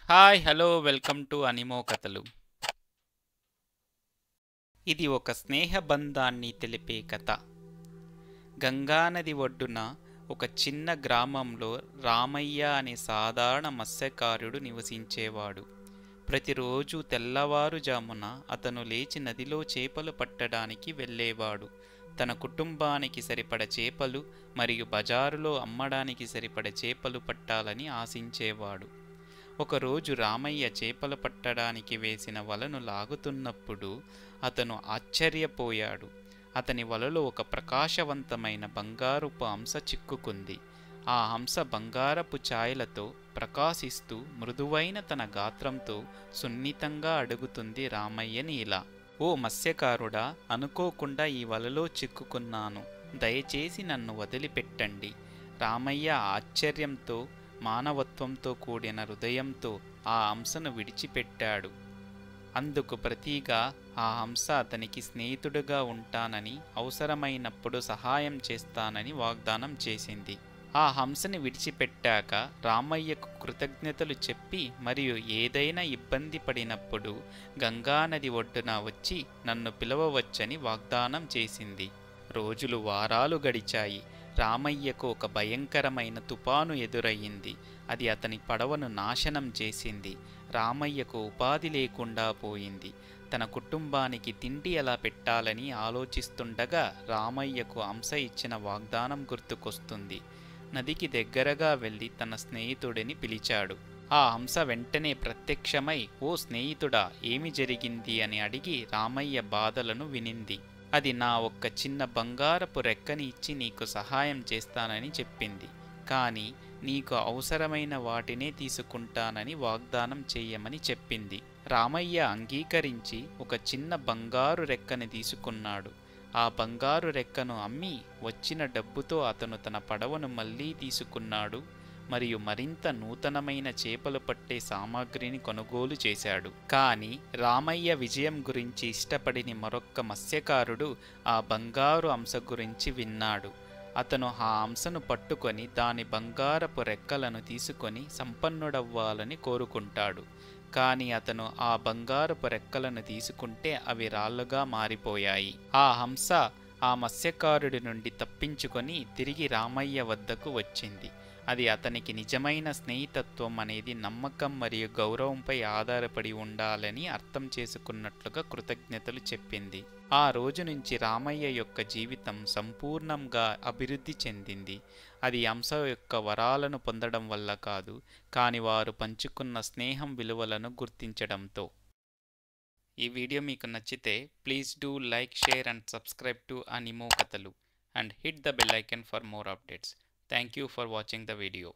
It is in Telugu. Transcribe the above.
హాయ్ హలో వెల్కమ్ టు అనిమో కథలు. ఇది ఒక స్నేహ బంధాన్ని తెలిపే కథ. గంగానది ఒడ్డున ఒక చిన్న గ్రామంలో రామయ్య అనే సాధారణ మత్స్యకారుడు నివసించేవాడు. ప్రతిరోజు తెల్లవారుజామున అతను లేచి నదిలో చేపలు పట్టడానికి వెళ్ళేవాడు. తన కుటుంబానికి సరిపడ చేపలు మరియు బజారులో అమ్మడానికి సరిపడ చేపలు పట్టాలని ఆశించేవాడు. ఒకరోజు రామయ్య చేపలు పట్టడానికి వేసిన వలను లాగుతున్నప్పుడు అతను ఆశ్చర్యపోయాడు. అతని వలలో ఒక ప్రకాశవంతమైన బంగారపు హంస చిక్కుకుంది. ఆ హంస బంగారపు ఛాయలతో ప్రకాశిస్తూ మృదువైన తన గాత్రంతో సున్నితంగా అడుగుతుంది రామయ్యని ఇలా: ఓ మత్స్యకారుడా, అనుకోకుండా ఈ వలలో చిక్కుకున్నాను, దయచేసి నన్ను వదిలిపెట్టండి. రామయ్య ఆశ్చర్యంతో మానవత్వంతో కూడిన హృదయంతో ఆ హంసను విడిచిపెట్టాడు. అందుకు ప్రతిగా ఆ హంస అతనికి స్నేహితుడుగా ఉంటానని, అవసరమైనప్పుడు సహాయం చేస్తానని వాగ్దానం చేసింది. ఆ హంసని విడిచిపెట్టాక రామయ్యకు కృతజ్ఞతలు చెప్పి మరియు ఏదైనా ఇబ్బంది పడినప్పుడు గంగానది ఒడ్డున వచ్చి నన్ను పిలవవచ్చని వాగ్దానం చేసింది. రోజులు వారాలు గడిచాయి. రామయ్యకు ఒక భయంకరమైన తుఫాను ఎదురయ్యింది. అది అతని పడవను నాశనం చేసింది. రామయ్యకు ఉపాధి లేకుండా పోయింది. తన కుటుంబానికి తిండి ఎలా పెట్టాలని ఆలోచిస్తుండగా రామయ్యకు హంస ఇచ్చిన వాగ్దానం గుర్తుకొస్తుంది. నదికి దగ్గరగా వెళ్ళి తన స్నేహితుడిని పిలిచాడు. ఆ హంస వెంటనే ప్రత్యక్షమై, ఓ స్నేహితుడా, ఏమి జరిగింది అని అడిగి రామయ్య బాధలను వినింది. అది నా ఒక్క చిన్న బంగారపు రెక్కని ఇచ్చి నీకు సహాయం చేస్తానని చెప్పింది. కానీ నీకు అవసరమైన వాటినే తీసుకుంటానని వాగ్దానం చెయ్యమని చెప్పింది. రామయ్య అంగీకరించి ఒక చిన్న బంగారు రెక్కని తీసుకున్నాడు. ఆ బంగారు రెక్కను అమ్మి వచ్చిన డబ్బుతో అతను తన పడవను మళ్ళీ తీసుకున్నాడు మరియు మరింత నూతనమైన చేపలు పట్టే సామాగ్రిని కొనుగోలు చేశాడు. కానీ రామయ్య విజయం గురించి ఇష్టపడిన మరొక్క మత్స్యకారుడు ఆ బంగారు హంస గురించి విన్నాడు. అతను ఆ హంసను పట్టుకొని దాని బంగారపు రెక్కలను తీసుకొని సంపన్నుడవ్వాలని కోరుకుంటాడు. కానీ అతను ఆ బంగారపు రెక్కలను తీసుకుంటే అవి రాళ్లుగా మారిపోయాయి. ఆ హంస ఆ మత్స్యకారుడి నుండి తప్పించుకొని తిరిగి రామయ్య వద్దకు వచ్చింది. అది అతనికి నిజమైన స్నేహితత్వం అనేది నమ్మకం మరియు గౌరవంపై ఆధారపడి ఉండాలని అర్థం చేసుకున్నట్లుగా కృతజ్ఞతలు చెప్పింది. ఆ రోజు నుంచి రామయ్య యొక్క జీవితం సంపూర్ణంగా అభివృద్ధి చెందింది. అది హంస యొక్క వరాలను పొందడం వల్ల కాదు, కానీ వారు పంచుకున్న స్నేహం విలువలను గుర్తించడంతో. ఈ వీడియో మీకు నచ్చితే please do like, share and subscribe to అనిమో కథలు and hit the bell icon for more updates. Thank you for watching the video.